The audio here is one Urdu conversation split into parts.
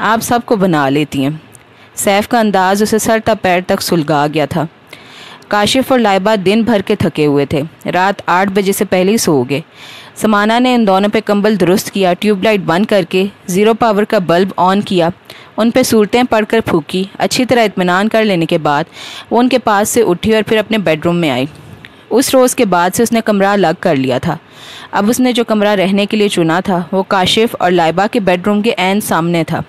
آپ سب کو بنا لیتی ہیں۔ سیف کا انداز اسے سر تا پیر تک سلگا گیا تھا۔ کاشف اور لائبہ دن بھر کے تھکے ہوئے تھے، رات 8 بجے سے پہلے ہی سو گئے۔ سمانہ نے ان دونوں پہ کمبل درست کیا، ٹیوب لائٹ بند کر کے 0 پاور کا بلب آن کیا، ان پہ صورتیں پڑھ کر پھونکی۔ اچھی طرح اطمینان کر لینے کے بعد وہ ان کے پاس سے اٹھی اور پھر اپنے بیڈ روم میں آئی۔ اس روز کے بعد سے اس نے کمرہ الگ کر لیا تھا۔ اب اس نے جو کمرہ رہنے کے لیے چنا تھا وہ کاشف اور لائبہ کے بیڈ روم کے عین سامنے تھا۔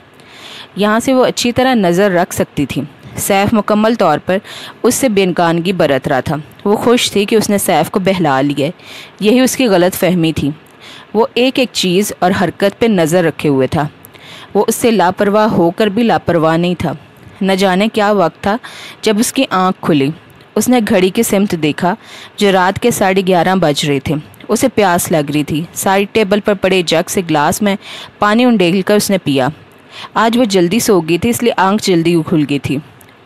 یہاں سے وہ اچھی طرح نظر رکھ سکتی تھی۔ سیف مکمل طور پر اس سے بے امکانگی برت رہا تھا۔ وہ خوش تھی کہ اس نے سیف کو بہلا لیا۔ یہی اس کی غلط فہمی تھی۔ وہ ایک ایک چیز اور حرکت پہ نظر رکھے ہوئے تھا۔ وہ اس سے لاپرواہ ہو کر بھی لاپرواہ نہیں تھا۔ نہ جانے کیا وقت تھا جب اس کی آنکھ کھلی۔ اس نے گھڑی کی سمت دیکھا جو رات کے 11:30 بج رہے تھے۔ اسے پیاس لگ رہی تھی۔ سائڈ ٹیبل پر پڑے جگ سے گلاس میں پانی انڈیل کر اس نے پیا۔ آج وہ جلدی سو گئی تھی، اس لیے آنکھ جلدی کھل گئی تھی۔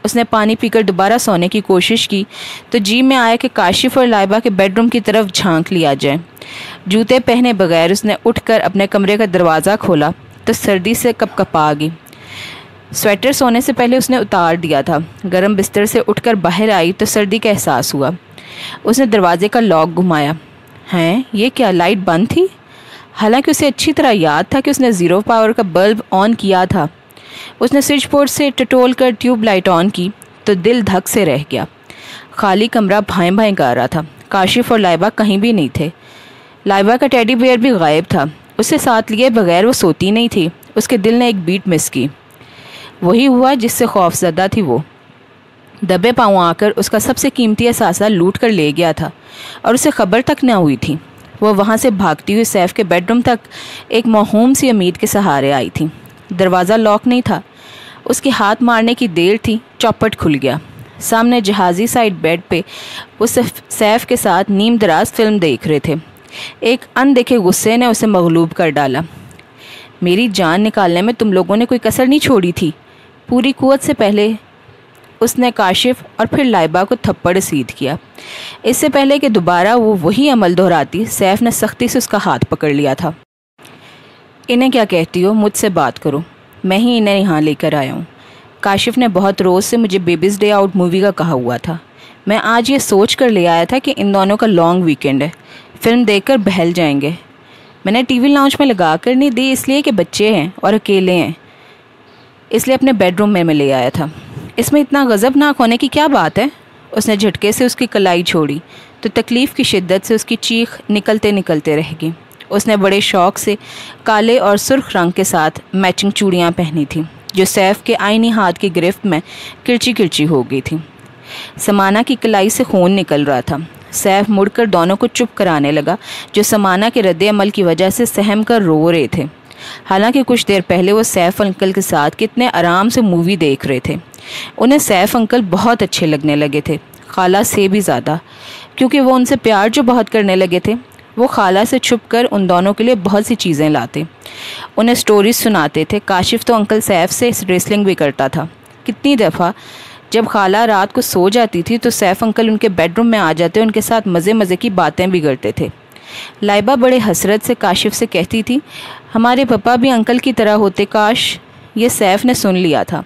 اس نے پانی پی کر دوبارہ سونے کی کوشش کی تو جی میں آیا کہ کاشف اور لائبہ کے بیڈ روم کی طرف جھانک لیا جائے۔ جوتے پہنے بغیر اس نے اٹھ کر اپنے کمرے کا دروازہ کھولا تو سردی سے کپ کپا گئی۔ سویٹر سونے سے پہلے اس نے اتار دیا تھا۔ گرم بستر سے اٹھ کر باہر آئی تو سردی کا احساس ہوا۔ اس نے دروازے کا لاک گھمایا۔ ہیں یہ کیا لائٹ بند تھی؟ حالانکہ اسے اچھی طرح یاد تھا کہ اس نے 0 پاور کا بلب آن کیا تھا۔ اس نے سوئچ بورڈ سے ٹٹول کر ٹیوب لائٹ آن کی تو دل دھک سے رہ گیا۔ خالی کمرہ بھائیں بھائیں کر رہا تھا۔ کاشف اور لائبہ کہیں بھی نہیں تھے۔ لائبہ کا ٹیڈی بیئر بھی غائب تھا۔ اسے ساتھ لیے بغیر وہ سوتی نہیں تھی۔ اس کے دل نے ایک بیٹ مس کی۔ وہی ہوا جس سے خوف زدہ تھی وہ۔ دبے پاؤں آ کر اس کا سب سے قیمتی اثاثہ لوٹ کر لے گیا تھا اور اسے خبر تک نہ ہوئی تھی۔ وہ وہاں سے بھاگتی ہوئی سیف کے بیڈ روم تک ایک موہوم سی امید کے سہارے آئی تھی۔ دروازہ لاک نہیں تھا۔ اس کے ہاتھ مارنے کی دیر تھی، چوپٹ کھل گیا۔ سامنے جہازی سائڈ بیڈ پہ وہ سیف کے ساتھ نیم دراز فلم دیکھ رہے تھے۔ ایک اندیکھے غصے نے اسے مغلوب کر ڈالا۔ میری جان نکالنے میں تم لوگوں نے کوئی کسر نہیں چھوڑی تھی۔ پوری قوت سے پہلے اس نے کاشف اور پھر لائبہ کو تھپڑ رسید کیا۔ اس سے پہلے کہ دوبارہ وہ وہی عمل دہراتی، سیف نے سختی سے اس کا ہاتھ پکڑ لیا تھا۔ انہیں کیا کہتی ہو؟ مجھ سے بات کرو۔ میں ہی انہیں یہاں لے کر آیا ہوں۔ کاشف نے بہت روز سے مجھے بیبیز ڈے آؤٹ مووی کا کہا ہوا تھا۔ میں آج یہ سوچ کر لے آیا تھا کہ ان دونوں کا لانگ ویکینڈ ہے، فلم دیکھ کر بہل جائیں گے۔ میں نے ٹی وی لاؤنج میں لگا کر نہیں دی اس لیے کہ بچے ہیں اور اکیلے ہیں، اس لیے اپنے بیڈ روم میں لے آیا تھا۔ اس میں اتنا غضبناک ہونے کی کیا بات ہے؟ اس نے جھٹکے سے اس کی کلائی چھوڑی تو تکلیف کی شدت سے اس کی چیخ نکلتے نکلتے رہ گئی۔ اس نے بڑے شوق سے کالے اور سرخ رنگ کے ساتھ میچنگ چوڑیاں پہنی تھیں جو سیف کے آئینی ہاتھ کی گرفت میں کرچی کرچی ہو گئی تھی۔ سمانہ کی کلائی سے خون نکل رہا تھا۔ سیف مڑ کر دونوں کو چپ کرانے لگا جو سمانہ کے رد عمل کی وجہ سے سہم کر رو رہے تھے۔ حالانکہ کچھ دیر پہلے وہ سیف انکل کے ساتھ کتنے آرام سے مووی دیکھ رہے تھے۔ انہیں سیف انکل بہت اچھے لگنے لگے تھے، خالہ سے بھی زیادہ، کیونکہ وہ ان سے پیار جو بہت کرنے لگے تھے۔ وہ خالہ سے چھپ کر ان دونوں کے لیے بہت سی چیزیں لاتے، انہیں سٹوریز سناتے تھے۔ کاشف تو انکل سیف سے ریسلنگ بھی کرتا تھا۔ کتنی دفعہ جب خالہ رات کو سو جاتی تھی تو سیف انکل ان کے بیڈ روم میں آ جاتے، ان کے ساتھ مزے مزے کی باتیں بھی کرتے تھے۔ لائبہ بڑے حسرت سے کاشف سے کہتی تھی، ہمارے پپا بھی انکل کی طرح ہوتے کاش۔ یہ سیف نے سن لیا تھا۔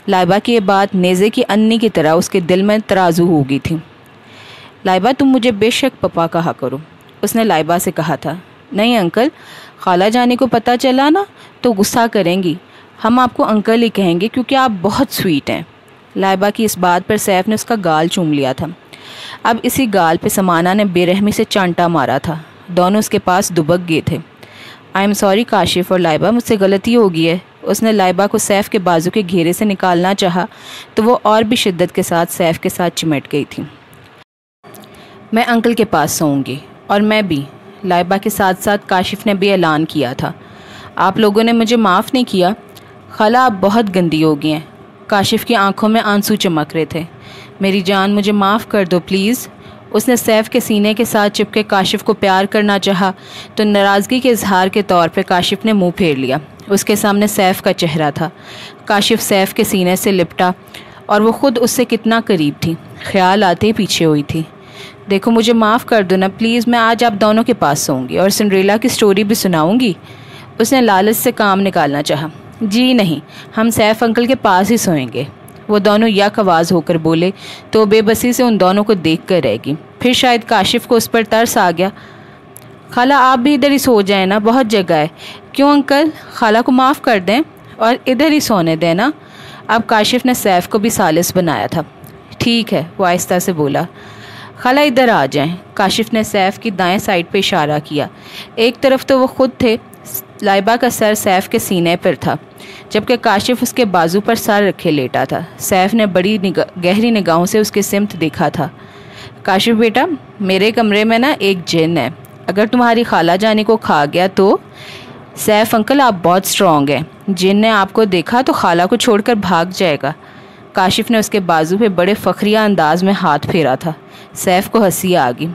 لائبہ کی یہ بات نیزے کی انی کی طرح اس کے دل میں ترازو ہو گئی تھی۔ لائبہ تم مجھے بے شک پپا کہا کرو، اس نے لائبہ سے کہا تھا۔ نہیں انکل، خالہ جانی کو پتہ چلا نا تو غصہ کریں گی، ہم آپ کو انکل ہی کہیں گے کیونکہ آپ بہت سویٹ ہیں۔ لائبہ کی اس بات پر سیف نے اس کا گال چوم لیا تھا۔ اب اسی گال پہ سمانہ نے بے رحمی سے چانٹا مارا تھا۔ دونوں اس کے پاس دبک گئے تھے۔ آئی ایم سوری کاشف اور لائبہ، مجھ سے غلطی ہو گئی ہے۔ اس نے لائبہ کو سیف کے بازو کے گھیرے سے نکالنا چاہا تو وہ اور بھی شدت کے ساتھ سیف کے ساتھ چمٹ گئی تھی۔ میں انکل کے پاس سوؤں گی، اور میں بھی، لائبہ کے ساتھ ساتھ کاشف نے بھی اعلان کیا تھا۔ آپ لوگوں نے مجھے معاف نہیں کیا۔ خالہ آپ بہت گندی ہو گئی ہیں۔ کاشف کی آنکھوں میں آنسو چمک رہے تھے۔ میری جان مجھے معاف کر دو پلیز۔ اس نے سیف کے سینے کے ساتھ چپکے کاشف کو پیار کرنا چاہا تو ناراضگی کے اظہار کے طور پہ کاشف نے منہ پھیر لیا۔ اس کے سامنے سیف کا چہرہ تھا۔ کاشف سیف کے سینے سے لپٹا اور وہ خود اس سے کتنا قریب تھی، خیال آتے ہی پیچھے ہوئی تھی۔ دیکھو مجھے معاف کر دو نا پلیز، میں آج آپ دونوں کے پاس سوؤں گی اور سنڈریلا کی سٹوری بھی سناؤں گی۔ اس نے لالچ سے کام نکالنا چاہا۔ جی نہیں، ہم سیف انکل کے پاس ہی سوئیں گے۔ وہ دونوں یک آواز ہو کر بولے تو بے بسی سے ان دونوں کو دیکھ کر رہ گئی۔ پھر شاید کاشف کو اس پر ترس آ گیا۔ خالہ آپ بھی ادھر ہی سو جائیں نا، بہت جگہ ہے۔ کیوں انکل، خالہ کو معاف کر دیں اور ادھر ہی سونے دیں نا۔ اب کاشف نے سیف کو بھی ثالث بنایا تھا۔ ٹھیک ہے، وہ آہستہ سے بولا۔ خالہ ادھر آ جائیں۔ کاشف نے سیف کی دائیں سائڈ پہ اشارہ کیا۔ ایک طرف تو وہ خود تھے، لائبہ کا سر سیف کے سینے پر تھا، جبکہ کاشف اس کے بازو پر سر رکھے لیٹا تھا۔ سیف نے بڑی گہری نگاہوں سے اس کے سمت دیکھا تھا۔ کاشف بیٹا، میرے کمرے میں نا ایک جن ہے، اگر تمہاری خالہ جانی کو کھا گیا تو؟ سیف انکل آپ بہت اسٹرانگ ہیں، جن نے آپ کو دیکھا تو خالہ کو چھوڑ کر بھاگ جائے گا۔ کاشف نے اس کے بازو پہ بڑے فخریہ انداز میں ہاتھ پھیرا تھا۔ سیف کو ہنسی آ گئی۔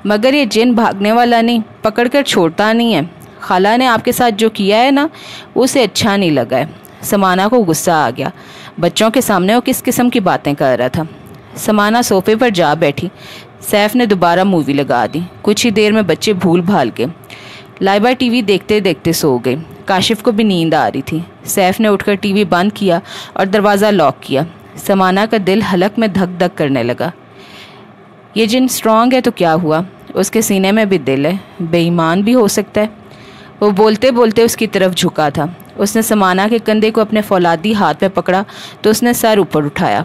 مگر یہ جن بھاگنے والا نہیں، پکڑ کر چھوڑتا نہیں ہے۔ خالہ نے آپ کے ساتھ جو کیا ہے نا، اسے اچھا نہیں لگا ہے۔ سمانہ کو غصہ آ گیا۔ بچوں کے سامنے وہ کس قسم کی باتیں کر رہا تھا۔ سمانہ صوفے پر جا بیٹھی۔ سیف نے دوبارہ مووی لگا دی۔ کچھ ہی دیر میں بچے بھول بھال کے لائبہ ٹی وی دیکھتے دیکھتے سو گئے۔ کاشف کو بھی نیند آ رہی تھی۔ سیف نے اٹھ کر ٹی وی بند کیا اور دروازہ لاک کیا۔ سمانہ کا دل حلق میں دھک دھک کرنے لگا۔ یہ جن اسٹرانگ ہے تو کیا ہوا، اس کے سینے میں بھی دل ہے، بے ایمان بھی ہو سکتا ہے۔ وہ بولتے بولتے اس کی طرف جھکا تھا۔ اس نے سمانہ کے کندھے کو اپنے فولادی ہاتھ میں پکڑا تو اس نے سر اوپر اٹھایا۔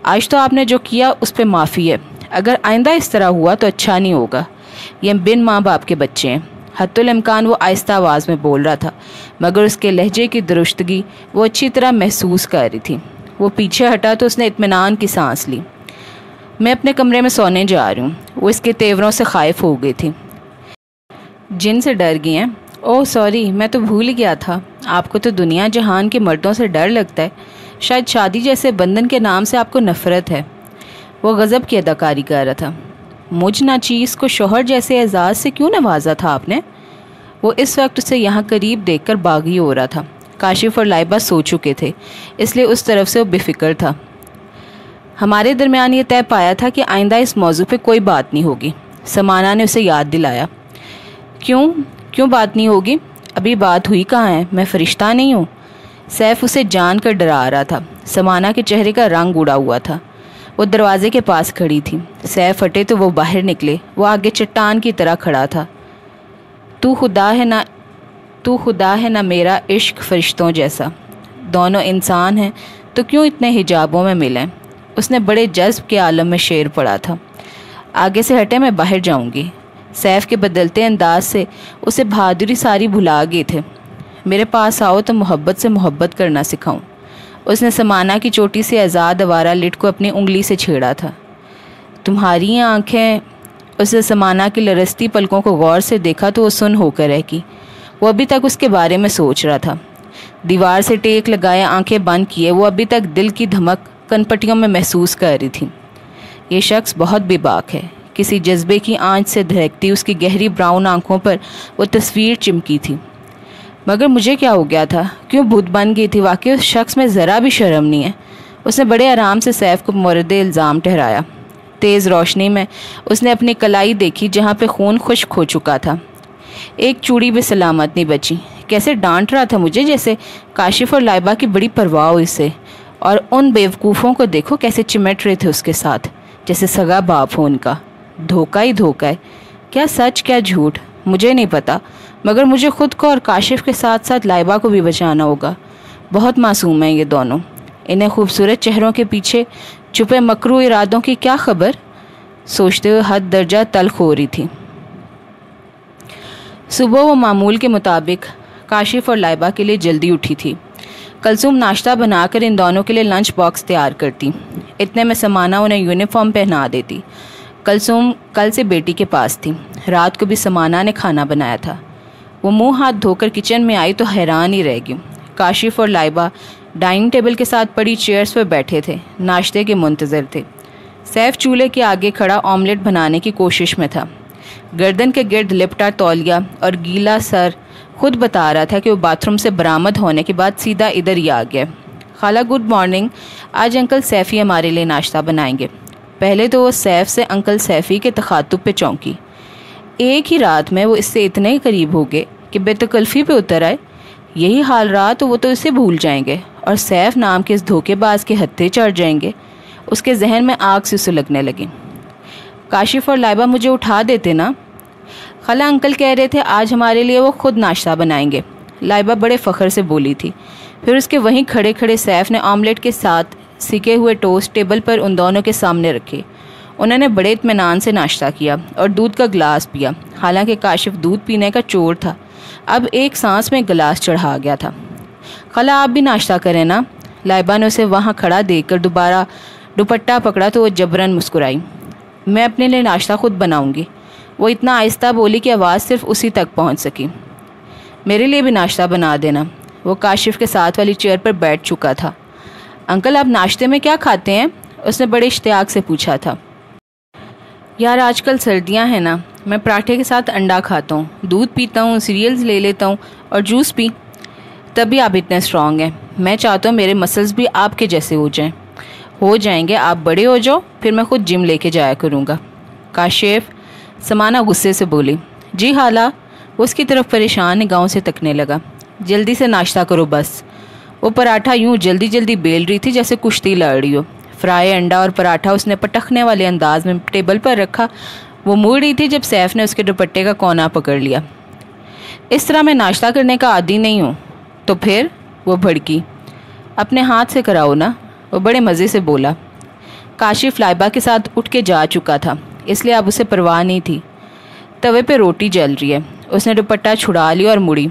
آج تو آپ نے جو کیا اس پہ معافی ہے، اگر آئندہ اس طرح ہوا تو اچھا نہیں ہوگا۔ یہ بن ماں باپ کے بچے ہیں۔ حتی الامکان وہ آہستہ آواز میں بول رہا تھا، مگر اس کے لہجے کی درستگی وہ اچھی طرح محسوس کر رہی تھی۔ وہ پیچھے ہٹا تو اس نے اطمینان کی سانس لی۔ میں اپنے کمرے میں سونے جا رہی ہوں۔ وہ اس کے تیوروں سے خائف ہو گئی تھی۔ جن سے ڈر گئی ہیں؟ اوہ سوری، میں تو بھول گیا تھا، آپ کو تو دنیا جہان کے مردوں سے ڈر لگتا ہے، شاید شادی جیسے بندھن کے نام سے آپ کو نفرت ہے۔ وہ غضب کی اداکاری کر رہا تھا۔ مجھ ناچیز کو شوہر جیسے اعزاز سے کیوں نوازا تھا آپ نے؟ وہ اس وقت اسے یہاں قریب دیکھ کر باغی ہو رہا تھا۔ کاشف اور لائبہ سو چکے تھے، اس لیے اس طرف سے وہ بے فکر تھا۔ ہمارے درمیان یہ طے پایا تھا کہ آئندہ اس موضوع پہ کوئی بات نہیں ہوگی، سمانہ نے اسے یاد دلایا۔ کیوں بات نہیں ہوگی؟ ابھی بات ہوئی کہاں ہے، میں فرشتہ نہیں ہوں۔ سیف اسے جان کر ڈرا رہا تھا۔ سمانہ کے چہرے کا رنگ اڑا ہوا تھا۔ وہ دروازے کے پاس کھڑی تھی۔ سیف ہٹے تو وہ باہر نکلے۔ وہ آگے چٹان کی طرح کھڑا تھا۔ تو خدا ہے نہ میرا عشق فرشتوں جیسا، دونوں انسان ہیں تو کیوں اتنے حجابوں میں ملیں؟ اس نے بڑے جذب کے عالم میں شعر پڑھا تھا۔ آگے سے ہٹے، میں باہر جاؤں گی۔ سیف کے بدلتے انداز سے اسے بہادری ساری بھلا گئے تھے۔ میرے پاس آؤ تو محبت سے محبت کرنا سکھاؤں۔ اس نے سمانہ کی چوٹی سے آزاد آوارہ لٹ کو اپنی انگلی سے چھیڑا تھا۔ تمہاری آنکھیں، اس نے سمانہ کی لرزتی پلکوں کو غور سے دیکھا تو وہ سن ہو کر رہ گئی۔ وہ ابھی تک اس کے بارے میں سوچ رہا تھا۔ دیوار سے ٹیک لگائے، آنکھیں بند کیے، وہ ابھی تک دل کی دھمک کن پٹیوں میں محسوس کر رہی تھی۔ یہ شخص بہت بے باک ہے۔ کسی جذبے کی آنچ سے دھڑکتی اس کی گہری براؤن آنکھوں پر وہ تصویر چمکی تھی۔ مگر مجھے کیا ہو گیا تھا؟ کیوں بھوت بن گئی تھی؟ واقعی اس شخص میں ذرا بھی شرم نہیں ہے۔ اس نے بڑے آرام سے سیف کو مورد الزام ٹھہرایا۔ تیز روشنی میں اس نے اپنی کلائی دیکھی جہاں پہ خون خشک ہو چکا تھا۔ ایک چوڑی بھی سلامت نہیں بچی۔ کیسے ڈانٹ رہا تھا مجھے، جیسے کاشف اور لائبہ کی بڑی پرواہ ہو اسے، اور ان بیوقوفوں کو دیکھو کیسے چمٹ رہے تھے اس کے ساتھ، جیسے سگا باپ ہو ان کا۔ دھوکہ ہی دھوکہ ہے، کیا سچ کیا جھوٹ مجھے نہیں پتا، مگر مجھے خود کو اور کاشف کے ساتھ ساتھ لائبہ کو بھی بچانا ہوگا۔ بہت معصوم ہیں یہ دونوں، انہیں خوبصورت چہروں کے پیچھے چھپے مکروہ ارادوں کی کیا خبر؟ سوچتے ہوئے حد درجہ تلخ ہو رہی تھی۔ صبح وہ معمول کے مطابق کاشف اور لائبہ کے لیے جلدی اٹھی تھی۔ کلثوم ناشتہ بنا کر ان دونوں کے لیے لنچ باکس تیار کرتی۔ اتنے میں سمانہ انہیں یونیفارم پہنا دیتی۔ کلثوم کل سے بیٹی کے پاس تھی۔ رات کو بھی سمانہ نے کھانا بنایا تھا۔ وہ منہ ہاتھ دھو کر کچن میں آئی تو حیران ہی رہ گئی۔ کاشف اور لائبہ ڈائننگ ٹیبل کے ساتھ پڑی چیئرز پر بیٹھے تھے، ناشتے کے منتظر تھے۔ سیف چولہے کے آگے کھڑا آملیٹ بنانے کی کوشش میں تھا۔ گردن کے گرد لپٹا تولیہ اور گیلا سر خود بتا رہا تھا کہ وہ باتھ روم سے برآمد ہونے کے بعد سیدھا ادھر ہی آ گیا۔ خالہ گڈ مارننگ، آج انکل سیفی ہمارے لیے ناشتہ بنائیں گے۔ پہلے تو وہ سیف سے انکل سیفی کے تخاطب پہ چونکی۔ ایک ہی رات میں وہ اس سے اتنے قریب ہو گئے کہ بے تکلفی پہ اتر آئے۔ یہی حال رہا تو وہ تو اسے بھول جائیں گے اور سیف نام کے اس دھوکے باز کے ہتھے چڑھ جائیں گے۔ اس کے ذہن میں آگ سے سلگنے لگی۔ کاشف اور لائبہ مجھے اٹھا دیتے نا؟ خالہ انکل کہہ رہے تھے آج ہمارے لیے وہ خود ناشتہ بنائیں گے، لائبہ بڑے فخر سے بولی تھی۔ پھر اس کے وہیں کھڑے کھڑے سیف نے آملیٹ کے ساتھ سکے ہوئے ٹوسٹ ٹیبل پر ان دونوں کے سامنے رکھے۔ انہوں نے بڑے اطمینان سے ناشتہ کیا اور دودھ کا گلاس پیا، حالانکہ کاشف دودھ پینے کا چور تھا، اب ایک سانس میں گلاس چڑھا گیا تھا۔ خالہ آپ بھی ناشتہ کریں نا؟ لائبہ نے اسے وہاں کھڑا دیکھ کر دوبارہ دوپٹہ پکڑا تو وہ جبراً مسکرائی۔ میں اپنے لیے ناشتہ خود بناؤں گی، وہ اتنا آہستہ بولی کہ آواز صرف اسی تک پہنچ سکی۔ میرے لیے بھی ناشتہ بنا دینا۔ وہ کاشف کے ساتھ والی چیئر پر بیٹھ چکا تھا۔ انکل آپ ناشتے میں کیا کھاتے ہیں؟ اس نے بڑے اشتیاق سے پوچھا تھا۔ یار آج کل سردیاں ہیں نا، میں پراٹھے کے ساتھ انڈا کھاتا ہوں، دودھ پیتا ہوں، سیریلز لے لیتا ہوں اور جوس بھی۔ تبھی آپ اتنے اسٹرانگ ہیں۔ میں چاہتا ہوں میرے مسلز بھی آپ کے جیسے ہو جائیں گے، آپ بڑے ہو جاؤ پھر میں خود جم لے کے جایا کروں گا۔ کاشف سمانہ غصے سے بولی۔ جی خالہ۔ وہ اس کی طرف پریشان نگاہوں سے تکنے لگا۔ جلدی سے ناشتہ کرو بس۔ وہ پراٹھا یوں جلدی جلدی بیل رہی تھی جیسے کشتی لڑ رہی ہو۔ فرائے انڈا اور پراٹھا اس نے پٹخنے والے انداز میں ٹیبل پر رکھا۔ وہ مڑ رہی تھی جب سیف نے اس کے دوپٹے کا کونا پکڑ لیا۔ اس طرح میں ناشتہ کرنے کا عادی نہیں ہوں۔ تو پھر؟ وہ بھڑکی۔ اپنے ہاتھ سے کراؤ نا، وہ بڑے مزے سے بولا۔ کاشف لائبہ کے ساتھ اٹھ کے جا چکا تھا، اس لیے اب اسے پرواہ نہیں تھی۔ توے پہ روٹی جل رہی ہے۔ اس نے دوپٹہ چھڑا لیا اور مڑی۔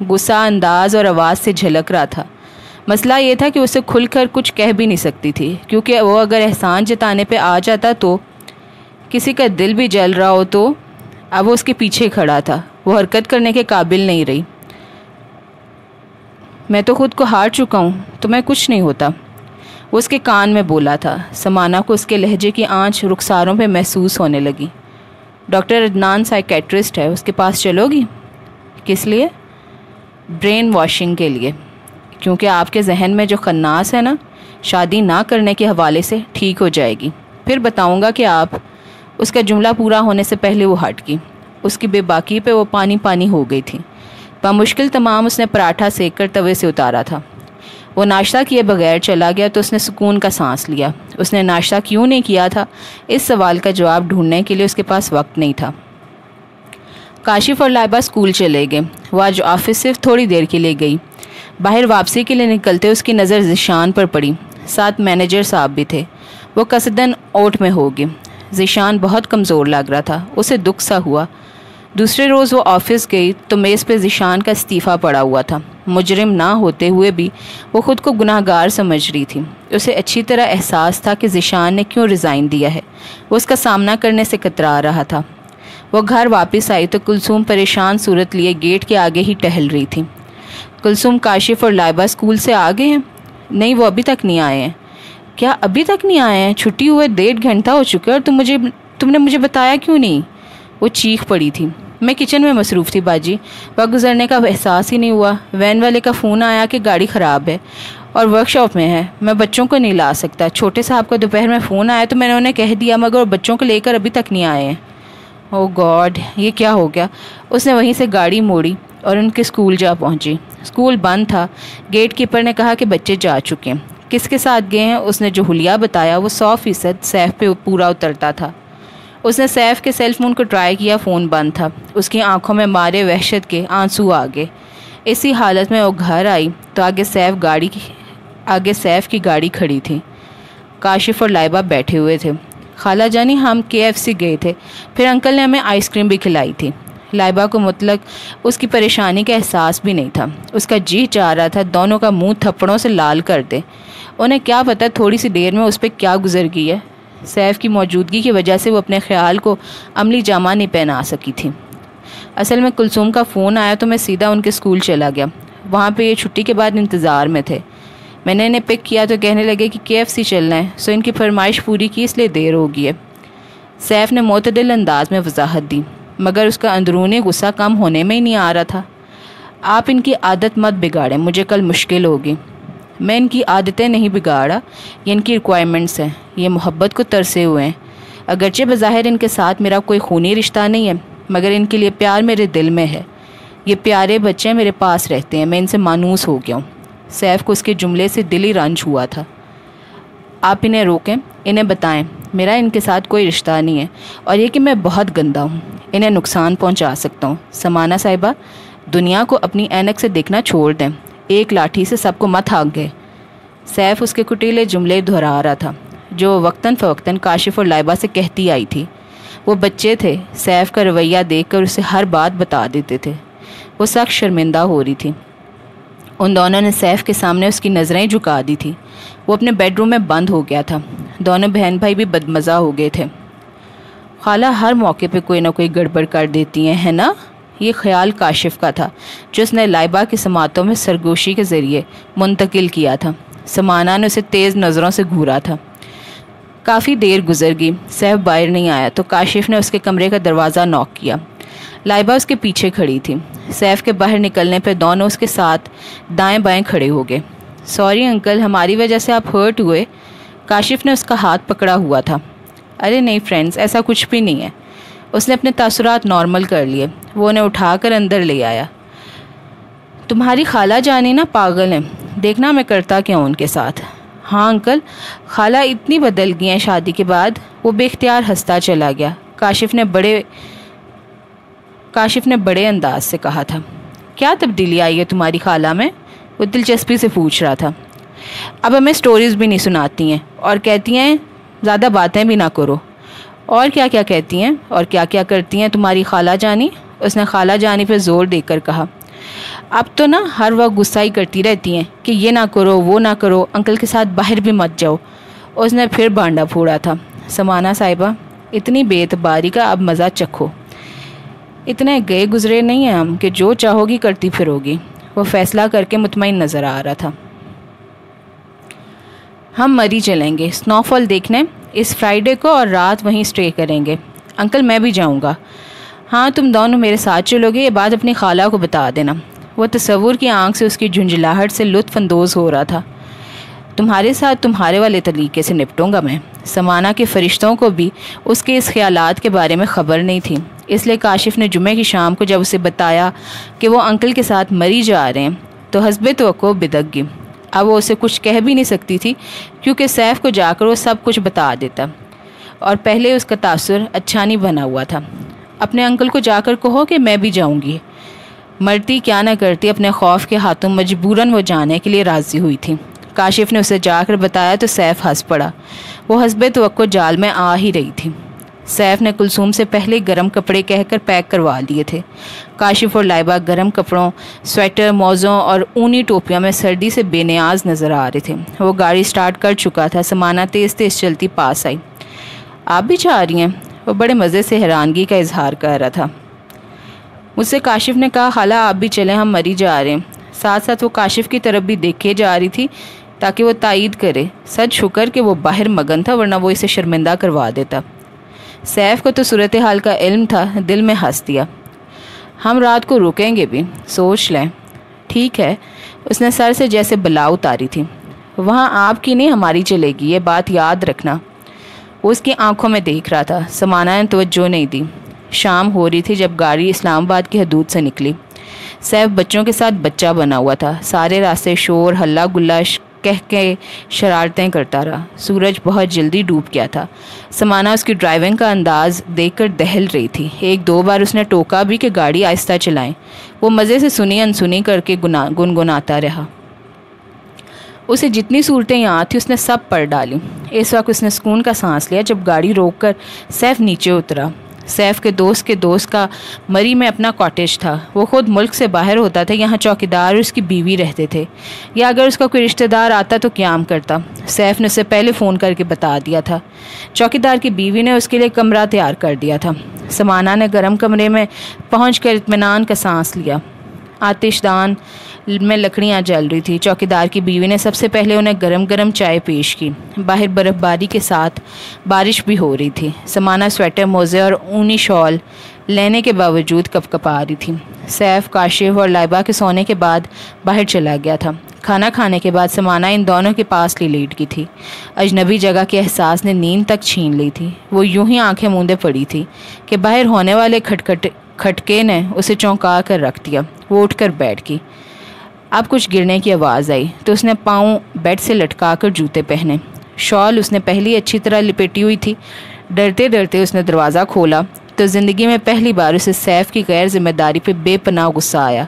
غصہ انداز اور آواز سے جھلک رہا تھا۔ مسئلہ یہ تھا کہ اسے کھل کر کچھ کہہ بھی نہیں سکتی تھی، کیونکہ وہ اگر احسان جتانے پہ آ جاتا تو کسی کا دل بھی جل رہا ہو تو۔ اب وہ اس کے پیچھے کھڑا تھا، وہ حرکت کرنے کے قابل نہیں رہی۔ میں تو خود کو ہار چکا ہوں، تمہیں کچھ نہیں ہوتا، وہ اس کے کان میں بولا تھا۔ سمانہ کو اس کے لہجے کی آنچ رخساروں پہ محسوس ہونے لگی۔ ڈاکٹر عدنان سائیکیٹرسٹ ہے، اس کے پاس چلو گی؟ کس لیے؟ برین واشنگ کے لیے، کیونکہ آپ کے ذہن میں جو خناس ہے نا، شادی نہ کرنے کے حوالے سے ٹھیک ہو جائے گی۔ پھر بتاؤں گا کہ آپ۔ اس کا جملہ پورا ہونے سے پہلے وہ ہٹ گئی۔ اس کی بے باکی پہ وہ پانی پانی ہو گئی تھی۔ بمشکل تمام اس نے پراٹھا سیک کر توے سے اتارا تھا۔ وہ ناشتہ کیے بغیر چلا گیا تو اس نے سکون کا سانس لیا۔ اس نے ناشتہ کیوں نہیں کیا تھا، اس سوال کا جواب ڈھونڈنے کے لیے اس کے پاس وقت نہیں تھا۔ کاشف اور لائبہ اسکول چلے گئے۔ وہ آج آفس صرف تھوڑی دیر کے لیے گئی۔ باہر واپسی کے لیے نکلتے اس کی نظر ذیشان پر پڑی، ساتھ مینیجر صاحب بھی تھے۔ وہ قصدن اوٹ میں ہو گئی۔ ذیشان بہت کمزور لگ رہا تھا، اسے دکھ سا ہوا۔ دوسرے روز وہ آفس گئی تو میز پہ ذیشان کا استعفیٰ پڑا ہوا تھا۔ مجرم نہ ہوتے ہوئے بھی وہ خود کو گناہ گار سمجھ رہی تھی۔ اسے اچھی طرح احساس تھا کہ ذیشان نے کیوں ریزائن دیا ہے۔ وہ اس کا سامنا کرنے سے کترا رہا تھا۔ وہ گھر واپس آئی تو کلثوم پریشان صورت لیے گیٹ کے آگے ہی ٹہل رہی تھی۔ کلثوم، کاشف اور لائبہ اسکول سے آ گئے ہیں؟ نہیں، وہ ابھی تک نہیں آئے ہیں۔ کیا ابھی تک نہیں آئے ہیں؟ چھٹی ہوئے 1.5 گھنٹہ ہو چکے اور تم نے مجھے بتایا کیوں نہیں؟ وہ چیخ پڑی تھی۔ میں کچن میں مصروف تھی باجی، وقت گزرنے کا احساس ہی نہیں ہوا۔ وین والے کا فون آیا کہ گاڑی خراب ہے اور ورک شاپ میں ہے، میں بچوں کو نہیں لا سکتا۔ چھوٹے صاحب کا دوپہر میں فون آیا تو میں نے انہیں کہہ دیا، مگر وہ بچوں کو لے کر ابھی تک نہیں آئے ہیں۔ او گاڈ، یہ کیا ہو گیا؟ اس نے وہیں سے گاڑی موڑی اور ان کے اسکول جا پہنچی۔ اسکول بند تھا۔ گیٹ کیپر نے کہا کہ بچے جا چکے ہیں۔ کس کے ساتھ گئے ہیں؟ اس نے جو حلیہ بتایا وہ 100% سیف پہ پورا اترتا تھا۔ اس نے سیف کے سیل فون کو ٹرائی کیا، فون بند تھا۔ اس کی آنکھوں میں مارے وحشت کے آنسو آ گئے۔ اسی حالت میں وہ گھر آئی تو آگے سیف کی گاڑی کھڑی تھی۔ کاشف اور لائبہ بیٹھے ہوئے تھے۔ خالہ جانی، ہم KFC گئے تھے، پھر انکل نے ہمیں آئس کریم بھی کھلائی تھی۔ لائبہ کو مطلق اس کی پریشانی کا احساس بھی نہیں تھا۔ اس کا جی چاہ رہا تھا دونوں کا منہ تھپڑوں سے لال کر دے۔ انہیں کیا پتہ تھوڑی سی دیر میں اس پہ کیا گزر گئی ہے۔ سیف کی موجودگی کی وجہ سے وہ اپنے خیال کو عملی جامہ نہیں پہنا سکی تھی۔ اصل میں کلثوم کا فون آیا تو میں سیدھا ان کے اسکول چلا گیا۔ وہاں پہ یہ چھٹی کے بعد انتظار میں تھے۔ میں نے انہیں پک کیا تو کہنے لگے کہ KFC چلنا ہے، سو ان کی فرمائش پوری کی، اس لیے دیر ہو گئی ہے۔ سیف نے معتدل انداز میں وضاحت دی، مگر اس کا اندرونی غصہ کم ہونے میں ہی نہیں آ رہا تھا۔ آپ ان کی عادت مت بگاڑیں، مجھے کل مشکل ہوگی۔ میں ان کی عادتیں نہیں بگاڑا، یہ ان کی ریکوائرمنٹس ہیں۔ یہ محبت کو ترسے ہوئے ہیں۔ اگرچہ بظاہر ان کے ساتھ میرا کوئی خونی رشتہ نہیں ہے، مگر ان کے لیے پیار میرے دل میں ہے۔ یہ پیارے بچے میرے پاس رہتے ہیں، میں ان سے مانوس ہو گیا ہوں۔ سیف کو اس کے جملے سے دلی رنج ہوا تھا۔ آپ انہیں روکیں، انہیں بتائیں میرا ان کے ساتھ کوئی رشتہ نہیں ہے، اور یہ کہ میں بہت گندا ہوں، انہیں نقصان پہنچا سکتا ہوں۔ سمانہ صاحبہ، دنیا کو اپنی اینک سے دیکھنا چھوڑ دیں، ایک لاٹھی سے سب کو مت ہانک گئے۔ سیف اس کے کٹیلے جملے دہرا رہا تھا جو وقتاً فوقتاً کاشف اور لائبہ سے کہتی آئی تھی۔ وہ بچے تھے، سیف کا رویہ دیکھ کر اسے ہر بات بتا دیتے تھے۔ وہ سخت شرمندہ ہو رہی تھی۔ ان دونوں نے سیف کے سامنے اس کی نظریں جھکا دی تھی۔ وہ اپنے بیڈ روم میں بند ہو گیا تھا۔ دونوں بہن بھائی بھی بدمزہ ہو گئے تھے۔ خالہ ہر موقع پہ کوئی نہ کوئی گڑبڑ کر دیتی ہیں، ہے نا؟ یہ خیال کاشف کا تھا جو اس نے لائبہ کی سماعتوں میں سرگوشی کے ذریعے منتقل کیا تھا۔ سمانہ نے اسے تیز نظروں سے گھورا تھا۔ کافی دیر گزر گئی، سیف باہر نہیں آیا تو کاشف نے اس کے کمرے کا دروازہ نوک کیا۔ لائبہ اس کے پیچھے کھڑی تھی۔ سیف کے باہر نکلنے پہ دونوں اس کے ساتھ دائیں بائیں کھڑے ہو گئے۔ سوری انکل، ہماری وجہ سے آپ ہرٹ ہوئے؟ کاشف نے اس کا ہاتھ پکڑا ہوا تھا۔ ارے نہیں فرینڈز، ایسا کچھ بھی نہیں ہے۔ اس نے اپنے تاثرات نارمل کر لیے۔ وہ انہیں اٹھا کر اندر لے آیا۔ تمہاری خالہ جانی نا پاگل ہیں، دیکھنا میں کرتا کیا ہوں ان کے ساتھ۔ ہاں انکل، خالہ اتنی بدل گئی ہیں شادی کے بعد۔ وہ بے اختیار ہنستا چلا گیا۔ کاشف نے بڑے انداز سے کہا تھا۔ کیا تبدیلی آئی ہے تمہاری خالہ میں؟ وہ دلچسپی سے پوچھ رہا تھا۔ اب ہمیں سٹوریز بھی نہیں سناتی ہیں اور کہتی ہیں زیادہ باتیں بھی نہ کرو۔ اور کیا کیا کہتی ہیں اور کیا کیا کرتی ہیں تمہاری خالہ جانی؟ اس نے خالہ جانی پہ زور دے کر کہا۔ اب تو نا ہر وقت غصہ ہی کرتی رہتی ہیں کہ یہ نہ کرو وہ نہ کرو، انکل کے ساتھ باہر بھی مت جاؤ۔ اس نے پھر بانڈا پھوڑا تھا۔ سمانہ صاحبہ، اتنی بے اعتباری کا اب مزہ چکھو۔ اتنے گئے گزرے نہیں ہیں ہم کہ جو چاہو گی کرتی پھرو گی۔ وہ فیصلہ کر کے مطمئن نظر آ رہا تھا۔ ہم مری چلیں گے سنو فال دیکھنے اس فرائیڈے کو، اور رات وہیں سٹے کریں گے۔ انکل میں بھی جاؤں گا۔ ہاں تم دونوں میرے ساتھ چلو گے، یہ بات اپنی خالہ کو بتا دینا۔ وہ تصور کی آنکھ سے اس کی جھنجھلاہٹ سے لطف اندوز ہو رہا تھا۔ تمہارے ساتھ تمہارے والے طریقے سے نپٹوں گا میں۔ سمانہ کے فرشتوں کو بھی اس کے اس خیالات کے بارے میں خبر نہیں تھی، اس لیے کاشف نے جمعے کی شام کو جب اسے بتایا کہ وہ انکل کے ساتھ مری جا رہے ہیں تو حسب توقع بدک گئی۔ اب وہ اسے کچھ کہہ بھی نہیں سکتی تھی کیونکہ سیف کو جا کر وہ سب کچھ بتا دیتا، اور پہلے اس کا تاثر اچھا نہیں بنا ہوا تھا۔ اپنے انکل کو جا کر کہو کہ میں بھی جاؤں گی۔ مرتی کیا نہ کرتی، اپنے خوف کے ہاتھوں مجبوراً وہ جانے کے لیے راضی ہوئی تھی۔ کاشف نے اسے جا کر بتایا تو سیف ہنس پڑا۔ وہ حسب توقع جال میں آ ہی رہی تھی۔ سیف نے کلثوم سے پہلے گرم کپڑے کہہ کر پیک کروا لیے تھے۔ کاشف اور لائبہ گرم کپڑوں، سویٹر، موزوں اور اونی ٹوپیوں میں سردی سے بے نیاز نظر آ رہے تھے۔ وہ گاڑی سٹارٹ کر چکا تھا۔ سمانہ تیز تیز چلتی پاس آئی۔ آپ بھی جا رہی ہیں؟ وہ بڑے مزے سے حیرانگی کا اظہار کر رہا تھا۔ مجھ سے کاشف نے کہا خالہ آپ بھی چلیں، ہم مری جا رہے ہیں۔ ساتھ ساتھ وہ کاشف کی طرف بھی دیکھے جا رہی تھی تاکہ وہ تائید کرے۔ سچ شکر کہ وہ باہر مگن تھا، ورنہ وہ اسے شرمندہ کروا دیتا۔ سیف کو تو صورتحال کا علم تھا، دل میں ہنس دیا۔ ہم رات کو رکیں گے بھی، سوچ لیں۔ ٹھیک ہے، اس نے سر سے جیسے بلا اتاری تھی۔ وہاں آپ کی نہیں ہماری چلے گی، یہ بات یاد رکھنا۔ وہ اس کی آنکھوں میں دیکھ رہا تھا۔ سمانہ نے توجہ نہیں دی۔ شام ہو رہی تھی جب گاڑی اسلام آباد کی حدود سے نکلی۔ سیف بچوں کے ساتھ بچہ بنا ہوا تھا۔ سارے راستے شور ہلا گلا کہہ کے شرارتیں کرتا رہا۔ سورج بہت جلدی ڈوب گیا تھا۔ سمانہ اس کی ڈرائیونگ کا انداز دیکھ کر دہل رہی تھی۔ ایک دو بار اس نے ٹوکا بھی کہ گاڑی آہستہ چلائیں۔ وہ مزے سے سنی انسنی کر کے گنگناتا رہا۔ اسے جتنی صورتیں یاد تھیں اس نے سب پڑھ ڈالی۔ اس وقت اس نے سکون کا سانس لیا جب گاڑی روک کر سیف نیچے اترا۔ سیف کے دوست کا مری میں اپنا کاٹیج تھا۔ وہ خود ملک سے باہر ہوتا تھا، یہاں چوکیدار اور اس کی بیوی رہتے تھے، یا اگر اس کا کوئی رشتہ دار آتا تو قیام کرتا۔ سیف نے اسے پہلے فون کر کے بتا دیا تھا۔ چوکیدار کی بیوی نے اس کے لیے کمرہ تیار کر دیا تھا۔ سمانہ نے گرم کمرے میں پہنچ کر اطمینان کا سانس لیا۔ آتش دان میں لکڑیاں جل رہی تھی۔ چوکیدار کی بیوی نے سب سے پہلے انہیں گرم گرم چائے پیش کی۔ باہر برف باری کے ساتھ بارش بھی ہو رہی تھی۔ سمانہ سویٹر، موزے اور اونی شال لینے کے باوجود کپکپا رہی تھی۔ سیف، کاشف اور لائبہ کے سونے کے بعد باہر چلا گیا تھا۔ کھانا کھانے کے بعد سمانہ ان دونوں کے پاس لیٹ گئی تھی۔ اجنبی جگہ کے احساس نے نیند تک چھین لی تھی۔ وہ یوں ہی آنکھیں موندے پڑی تھی کہ باہر ہونے والے کھٹکھٹ کھٹکے نے اسے چونکا کر رکھ دیا۔ وہ اٹھ کر بیٹھ گئی۔ اب کچھ گرنے کی آواز آئی تو اس نے پاؤں بیڈ سے لٹکا کر جوتے پہنے۔ شال اس نے پہلی اچھی طرح لپیٹی ہوئی تھی۔ ڈرتے ڈرتے اس نے دروازہ کھولا تو زندگی میں پہلی بار اسے سیف کی غیر ذمہ داری پہ بے پناہ غصہ آیا۔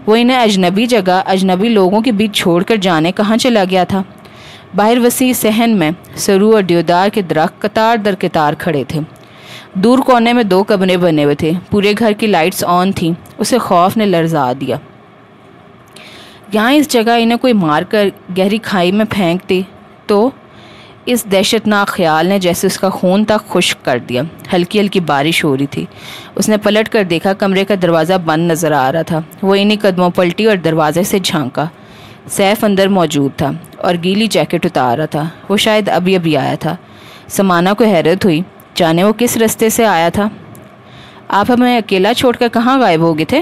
وہ انہیں اجنبی جگہ اجنبی لوگوں کے بیچ چھوڑ کر جانے کہاں چلا گیا تھا؟ باہر وسیع صحن میں سرو اور دیودار کے درخت قطار در قطار کھڑے تھے۔ دور کونے میں 2 کمرے بنے ہوئے تھے۔ پورے گھر کی لائٹس آن تھیں۔ اسے خوف نے لرزا دیا۔ یہاں اس جگہ انہیں کوئی مار کر گہری کھائی میں پھینک دے تو اس دہشت ناک خیال نے جیسے اس کا خون تک خشک کر دیا۔ ہلکی ہلکی بارش ہو رہی تھی۔ اس نے پلٹ کر دیکھا، کمرے کا دروازہ بند نظر آ رہا تھا۔ وہ انہی قدموں پلٹی اور دروازے سے جھانکا۔ سیف اندر موجود تھا اور گیلی جیکٹ اتار رہا تھا۔ وہ شاید ابھی ابھی آیا تھا۔ سمانہ کو حیرت ہوئی، جانے وہ کس رستے سے آیا تھا۔ آپ ہمیں اکیلا چھوڑ کر کہاں غائب ہو گئے تھے؟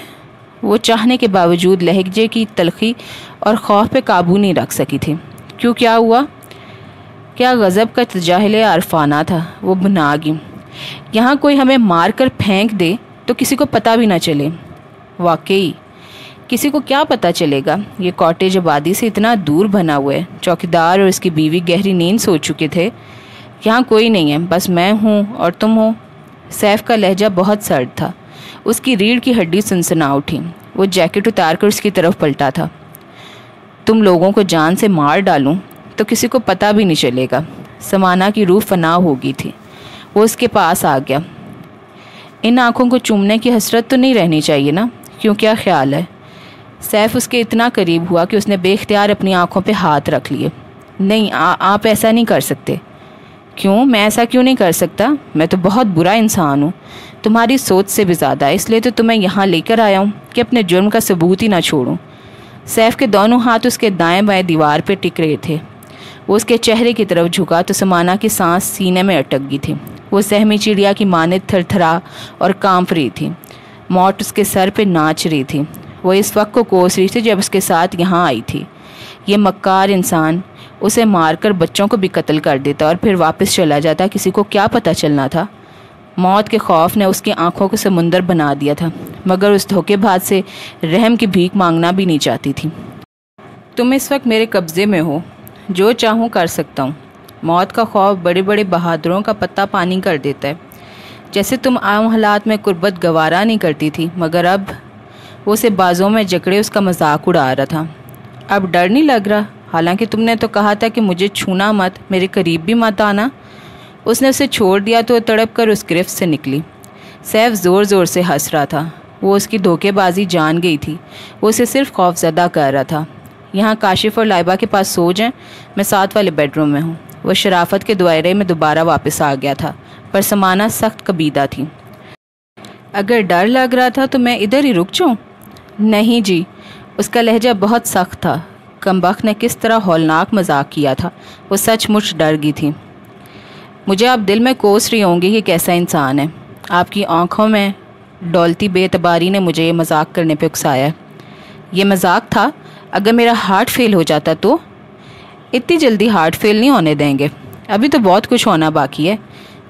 وہ چاہنے کے باوجود لہجے کی تلخی اور خوف پہ قابو نہیں رکھ سکی تھی۔ کیوں، کیا ہوا؟ کیا غضب کا تجاہل عارفانہ تھا۔ وہ بنا گئی، یہاں کوئی ہمیں مار کر پھینک دے تو کسی کو پتہ بھی نہ چلے۔ واقعی کسی کو کیا پتہ چلے گا؟ یہ کاٹیج آبادی سے اتنا دور بنا ہوا ہے۔ چوکیدار اور اس کی بیوی گہری نیند سو چکے تھے۔ یہاں کوئی نہیں ہے، بس میں ہوں اور تم ہو۔ سیف کا لہجہ بہت سرد تھا۔ اس کی ریڑھ کی ہڈی سنسنا اٹھی۔ وہ جیکٹ اتار کر اس کی طرف پلٹا تھا۔ تم لوگوں کو جان سے مار ڈالوں تو کسی کو پتہ بھی نہیں چلے گا۔ سمانہ کی روح فنا ہو گئی تھی۔ وہ اس کے پاس آ گیا۔ ان آنکھوں کو چومنے کی حسرت تو نہیں رہنی چاہیے نا؟ کیوں، کیا خیال ہے؟ سیف اس کے اتنا قریب ہوا کہ اس نے بے اختیار اپنی آنکھوں پہ ہاتھ رکھ لیے۔ نہیں، آپ ایسا نہیں کر سکتے۔ کیوں؟ میں ایسا کیوں نہیں کر سکتا؟ میں تو بہت برا انسان ہوں، تمہاری سوچ سے بھی زیادہ، اس لیے تو تمہیں یہاں لے کر آیا ہوں کہ اپنے جرم کا ثبوت ہی نہ چھوڑوں۔ سیف کے دونوں ہاتھ اس کے دائیں بائیں دیوار پہ ٹک رہے تھے۔ وہ اس کے چہرے کی طرف جھکا تو سمانہ کی سانس سینے میں اٹک گئی تھی۔ وہ سہمی چڑیا کی مانند تھر تھرا اور کانپ رہی تھی۔ موت اس کے سر پہ ناچ رہی تھی۔ وہ اس وقت کو کوس رہی تھی جب اس کے ساتھ یہاں آئی تھی۔ یہ مکار انسان اسے مار کر بچوں کو بھی قتل کر دیتا اور پھر واپس چلا جاتا۔ کسی کو کیا پتہ چلنا تھا؟ موت کے خوف نے اس کی آنکھوں کو سمندر بنا دیا تھا، مگر اس دھوکے باز سے رحم کی بھیک مانگنا بھی نہیں چاہتی تھی۔ تم اس وقت میرے قبضے میں ہو، جو چاہوں کر سکتا ہوں۔ موت کا خوف بڑے بڑے بہادروں کا پتہ پانی کر دیتا ہے۔ جیسے تم عام حالات میں قربت گوارا نہیں کرتی تھی، مگر اب وہ اسے بازوں میں جکڑے اس کا مذاق اڑا رہا تھا۔ اب ڈر نہیں لگ رہا؟ حالانکہ تم نے تو کہا تھا کہ مجھے چھونا مت، میرے قریب بھی مت آنا۔ اس نے اسے چھوڑ دیا تو وہ تڑپ کر اس گرفت سے نکلی۔ سیف زور زور سے ہنس رہا تھا۔ وہ اس کی دھوکے بازی جان گئی تھی۔ وہ اسے صرف خوف زدہ کر رہا تھا۔ یہاں کاشف اور لائبہ کے پاس سو جائیں، میں 7 والے بیڈ روم میں ہوں۔ وہ شرافت کے دائرے میں دوبارہ واپس آ گیا تھا، پر سمانہ سخت قبیدہ تھی۔ اگر ڈر لگ رہا تھا تو میں ادھر ہی رک جاؤں؟ نہیں جی۔ اس کا لہجہ بہت سخت تھا۔ کمبخت نے کس طرح ہولناک مذاق کیا تھا۔ وہ سچ مچ ڈر گئی تھی۔ مجھے آپ دل میں کوس رہی ہوں گی کہ کیسا انسان ہے۔ آپ کی آنکھوں میں ڈولتی بے اعتباری نے مجھے یہ مذاق کرنے پہ اکسایا ہے۔ یہ مذاق تھا؟ اگر میرا ہارٹ فیل ہو جاتا تو؟ اتنی جلدی ہارٹ فیل نہیں ہونے دیں گے، ابھی تو بہت کچھ ہونا باقی ہے۔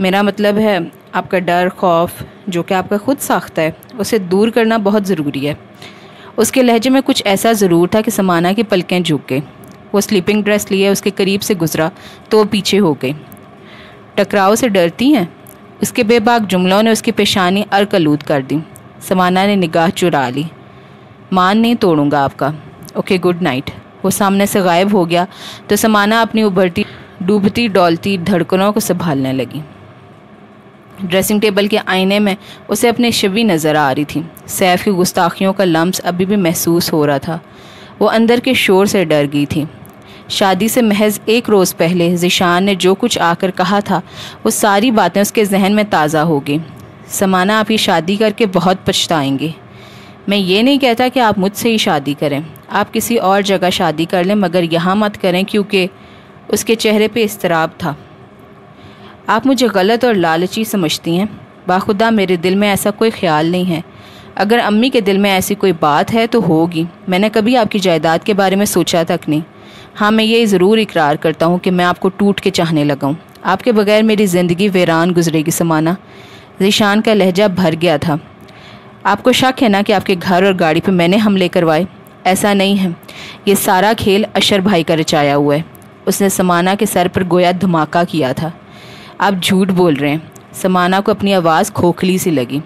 میرا مطلب ہے آپ کا ڈر، خوف جو کہ آپ کا خود ساختہ ہے، اسے دور کرنا بہت ضروری ہے۔ اس کے لہجے میں کچھ ایسا ضرور تھا کہ سمانہ کی پلکیں جھک گئی۔ وہ سلیپنگ ڈریس لیے اس کے قریب سے گزرا تو وہ پیچھے ہو گئی۔ ٹکراؤ سے ڈرتی ہیں؟ اس کے بے باک جملوں نے اس کی پیشانی ارکلود کر دی۔ سمانہ نے نگاہ چرا لی۔ مان نہیں توڑوں گا آپ کا۔ Okay, good night. وہ سامنے سے غائب ہو گیا تو سمانہ اپنی ابھرتی ڈوبتی ڈولتی دھڑکنوں کو سنبھالنے لگی۔ ڈریسنگ ٹیبل کے آئینے میں اسے اپنی شبی نظر آ رہی تھی۔ سیف کی گستاخیوں کا لمس ابھی بھی محسوس ہو رہا تھا۔ وہ اندر کے شور سے ڈر گئی تھی۔ شادی سے محض 1 روز پہلے ذیشان نے جو کچھ آ کر کہا تھا، وہ ساری باتیں اس کے ذہن میں تازہ ہو گئی۔ سمانہ آپ کی شادی کر کے بہت پچھتائیں گے۔ میں یہ نہیں کہتا کہ آپ مجھ سے ہی شادی کریں، آپ کسی اور جگہ شادی کر لیں، مگر یہاں مت کریں، کیونکہ اس کے چہرے پہ اضطراب تھا۔ آپ مجھے غلط اور لالچی سمجھتی ہیں۔ باخدا میرے دل میں ایسا کوئی خیال نہیں ہے۔ اگر امی کے دل میں ایسی کوئی بات ہے تو ہوگی۔ میں نے کبھی آپ کی جائیداد کے بارے میں سوچا تک نہیں۔ ہاں، میں یہ ضرور اقرار کرتا ہوں کہ میں آپ کو ٹوٹ کے چاہنے لگا ہوں۔ آپ کے بغیر میری زندگی ویران گزرے گی سمانہ۔ ذیشان کا لہجہ بھر گیا تھا۔ آپ کو شک ہے نا کہ آپ کے گھر اور گاڑی پہ میں نے حملے کروائے؟ ایسا نہیں ہے، یہ سارا کھیل اشر بھائی کا رچایا ہوا ہے۔ اس نے سمانہ کے سر پر گویا دھماکہ کیا تھا۔ آپ جھوٹ بول رہے ہیں۔ سمانہ کو اپنی آواز کھوکھلی سی لگی۔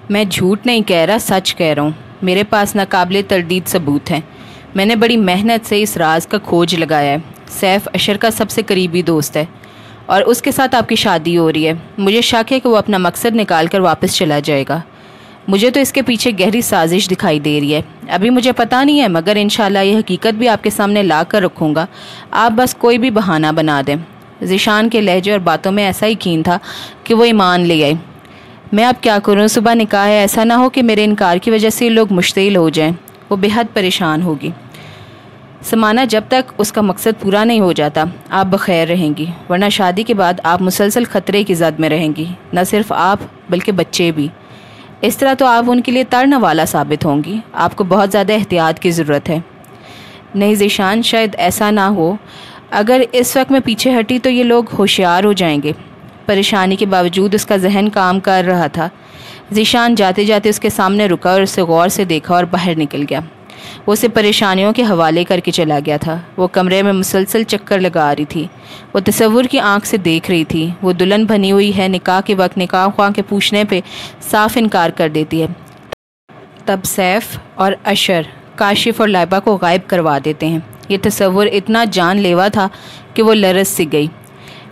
میں جھوٹ نہیں کہہ رہا، سچ کہہ رہا ہوں۔ میرے پاس ناقابل تردید ثبوت ہیں۔ میں نے بڑی محنت سے اس راز کا کھوج لگایا ہے۔ سیف اشر کا سب سے قریبی دوست ہے اور اس کے ساتھ آپ کی شادی ہو رہی ہے۔ مجھے شک ہے کہ وہ اپنا مقصد نکال کر واپس چلا جائے گا۔ مجھے تو اس کے پیچھے گہری سازش دکھائی دے رہی ہے۔ ابھی مجھے پتہ نہیں ہے، مگر انشاءاللہ یہ حقیقت بھی آپ کے سامنے لا کر رکھوں گا۔ آپ بس کوئی بھی بہانہ بنا دیں۔ ذیشان کے لہجے اور باتوں میں ایسا یقین تھا کہ وہ ایمان لے آئے۔ میں اب کیا کروں؟ صبح نکاح ہے، ایسا نہ ہو کہ میرے انکار کی وجہ سے لوگ مشتعل ہو جائیں۔ وہ بے حد پریشان ہوگی۔ سمانہ، جب تک اس کا مقصد پورا نہیں ہو جاتا آپ بخیر رہیں گی، ورنہ شادی کے بعد آپ مسلسل خطرے کی زد میں رہیں گی۔ نہ صرف آپ بلکہ بچے بھی۔ اس طرح تو آپ ان کے لیے ترنے والا ثابت ہوں گی۔ آپ کو بہت زیادہ احتیاط کی ضرورت ہے۔ نہیں ذیشان، شاید ایسا نہ ہو۔ اگر اس وقت میں پیچھے ہٹی تو یہ لوگ ہوشیار ہو جائیں گے۔ پریشانی کے باوجود اس کا ذہن کام کر رہا تھا۔ ذیشان جاتے جاتے اس کے سامنے رکا اور اسے غور سے دیکھا اور باہر نکل گیا۔ وہ اسے پریشانیوں کے حوالے کر کے چلا گیا تھا۔ وہ کمرے میں مسلسل چکر لگا رہی تھی۔ وہ تصور کی آنکھ سے دیکھ رہی تھی۔ وہ دلہن بنی ہوئی ہے، نکاح کے وقت نکاح خواہ کے پوچھنے پہ صاف انکار کر دیتی ہے۔ تب سیف اور اشر کاشف اور لائبہ کو غائب کروا دیتے ہیں۔ یہ تصور اتنا جان لیوا تھا کہ وہ لرز سی گئی۔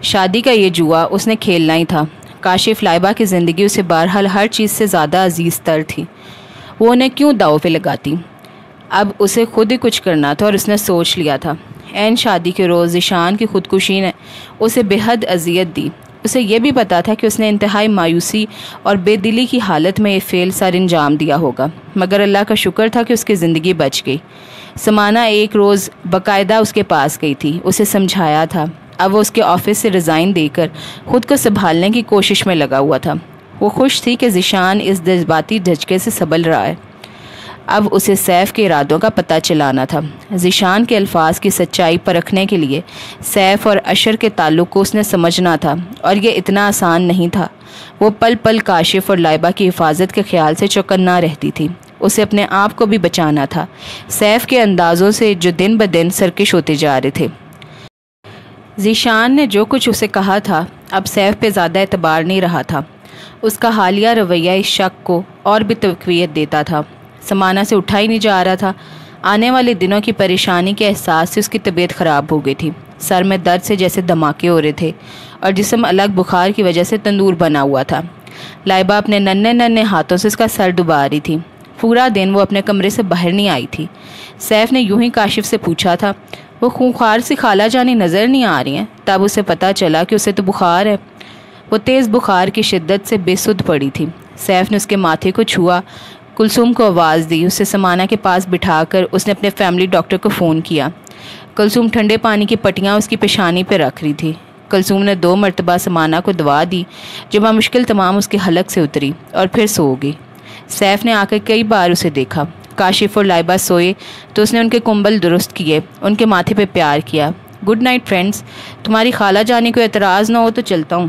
شادی کا یہ جوا اس نے کھیلنا ہی تھا۔ کاشف لائبہ کی زندگی اسے بہرحال ہر چیز سے زیادہ عزیز تر تھی۔ وہ انہیں کیوں داؤ پہ لگاتی؟ اب اسے خود ہی کچھ کرنا تھا اور اس نے سوچ لیا تھا۔ عین شادی کے روز ذیشان کی خودکشی نے اسے بے حد اذیت دی۔ اسے یہ بھی پتا تھا کہ اس نے انتہائی مایوسی اور بے دلی کی حالت میں یہ فعل سر انجام دیا ہوگا، مگر اللہ کا شکر تھا کہ اس کی زندگی بچ گئی۔ سمانہ ایک روز باقاعدہ اس کے پاس گئی تھی، اسے سمجھایا تھا۔ اب وہ اس کے آفس سے ریزائن دے کر خود کو سنبھالنے کی کوشش میں لگا ہوا تھا۔ وہ خوش تھی کہ ذیشان اس جذباتی دھچکے سے سنبھل رہا ہے۔ اب اسے سیف کے ارادوں کا پتہ چلانا تھا۔ ذیشان کے الفاظ کی سچائی پرکھنے کے لیے سیف اور اشر کے تعلق کو اس نے سمجھنا تھا، اور یہ اتنا آسان نہیں تھا۔ وہ پل پل کاشف اور لائبہ کی حفاظت کے خیال سے چوکنا رہتی تھی۔ اسے اپنے آپ کو بھی بچانا تھا سیف کے اندازوں سے جو دن بدن سرکش ہوتے جا رہے تھے۔ ذیشان نے جو کچھ اسے کہا تھا اب سیف پہ زیادہ اعتبار نہیں رہا تھا۔ اس کا حالیہ رویہ اس شک کو اور بھی تقویت دیتا تھا۔ سمانہ سے اٹھا ہی نہیں جا رہا تھا۔ آنے والے دنوں کی پریشانی کے احساس سے اس کی طبیعت خراب ہو گئی تھی۔ سر میں درد سے جیسے دھماکے ہو رہے تھے اور جسم الگ بخار کی وجہ سے تندور بنا ہوا تھا۔ لائبہ اپنے ننھے ننھے ہاتھوں سے اس کا سر دبا رہی تھی۔ پورا دن وہ اپنے کمرے سے باہر نہیں آئی تھی۔ سیف نے یوں ہی کاشف سے پوچھا تھا، وہ خونخوار سی خالہ جانی نظر نہیں آ رہی ہیں؟ تب اسے پتہ چلا کہ اسے تو بخار ہے۔ وہ تیز بخار کی شدت سے بے سدھ پڑی تھی۔ سیف نے اس کے ماتھے کو چھوا، کلثوم کو آواز دی۔ اسے سمانہ کے پاس بٹھا کر اس نے اپنے فیملی ڈاکٹر کو فون کیا۔ کلثوم ٹھنڈے پانی کی پٹیاں اس کی پیشانی پہ رکھ رہی تھی۔ کلثوم نے 2 مرتبہ سمانہ کو دوا دی جو بمشکل تمام اس کے حلق سے اتری اور پھر سو گئی۔ سیف نے آ کر کئی بار اسے دیکھا۔ کاشف اور لائبہ سوئے تو اس نے ان کے کنبل درست کیے، ان کے ماتھے پہ پیار کیا۔ گڈ نائٹ فرینڈز، تمہاری خالہ جانے کو اعتراض نہ ہو تو چلتا ہوں۔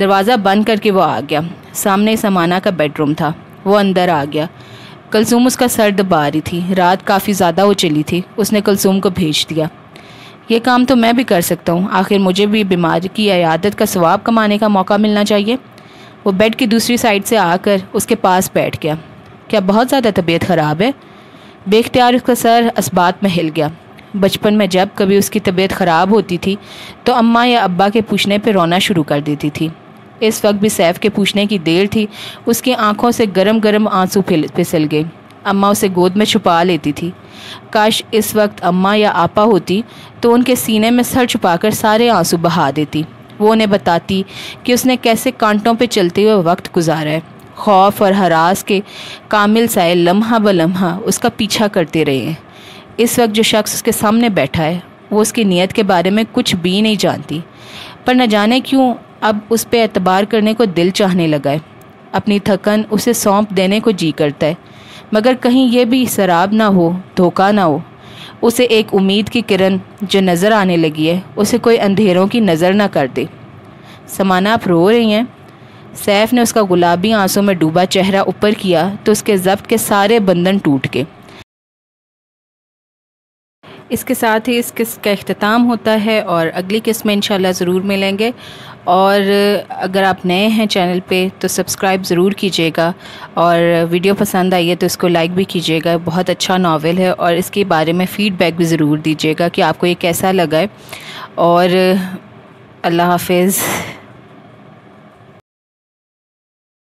دروازہ بند کر کے وہ آ گیا۔ سامنے سمانہ کا بیڈ روم تھا۔ وہ اندر آ گیا۔ کلثوم اس کا سر دبا رہی تھی۔ رات کافی زیادہ ہو چلی تھی۔ اس نے کلثوم کو بھیج دیا۔ یہ کام تو میں بھی کر سکتا ہوں، آخر مجھے بھی بیماری کی عیادت کا ثواب کمانے کا موقع ملنا چاہیے۔ وہ بیڈ کی دوسری سائڈ سے آ کر اس کے پاس بیٹھ گیا۔ کیا بہت زیادہ طبیعت خراب ہے؟ بے اختیار اس کا سر اسبات میں ہل گیا۔ بچپن میں جب کبھی اس کی طبیعت خراب ہوتی تھی تو اماں یا ابا کے پوچھنے پہ رونا شروع کر دیتی تھی۔ اس وقت بھی سیف کے پوچھنے کی دیر تھی۔ اس کی آنکھوں سے گرم گرم آنسو پھسل گئے۔ اماں اسے گود میں چھپا لیتی تھی۔ کاش اس وقت اماں یا آپا ہوتی تو ان کے سینے میں سر چھپا کر سارے آنسو بہا دیتی۔ وہ انہیں بتاتی کہ اس نے کیسے کانٹوں پہ چلتے ہوئے وقت گزارا ہے۔ خوف اور ہراس کے کامل سائے لمحہ بلمحہ اس کا پیچھا کرتے رہے ہیں۔ اس وقت جو شخص اس کے سامنے بیٹھا ہے وہ اس کی نیت کے بارے میں کچھ بھی نہیں جانتی، پر نہ جانے کیوں اب اس پہ اعتبار کرنے کو دل چاہنے لگا ہے۔ اپنی تھکن اسے سونپ دینے کو جی کرتا ہے، مگر کہیں یہ بھی سراب نہ ہو، دھوکہ نہ ہو۔ اسے ایک امید کی کرن جو نظر آنے لگی ہے اسے کوئی اندھیروں کی نظر نہ کر دے۔ سمانہ، آپ رو رہی ہیں؟ سیف نے اس کا گلابی آنسوں میں ڈوبا چہرہ اوپر کیا تو اس کے ضبط کے سارے بندھن ٹوٹ گئے۔ اس کے ساتھ ہی اس قسط کا اختتام ہوتا ہے اور اگلی قسط میں انشاءاللہ ضرور ملیں گے۔ اور اگر آپ نئے ہیں چینل پہ تو سبسکرائب ضرور کیجیے گا، اور ویڈیو پسند آئی ہے تو اس کو لائک بھی کیجیے گا۔ بہت اچھا ناول ہے اور اس کے بارے میں فیڈ بیک بھی ضرور دیجیے گا کہ آپ کو یہ کیسا لگا ہے۔ اور اللہ حافظ۔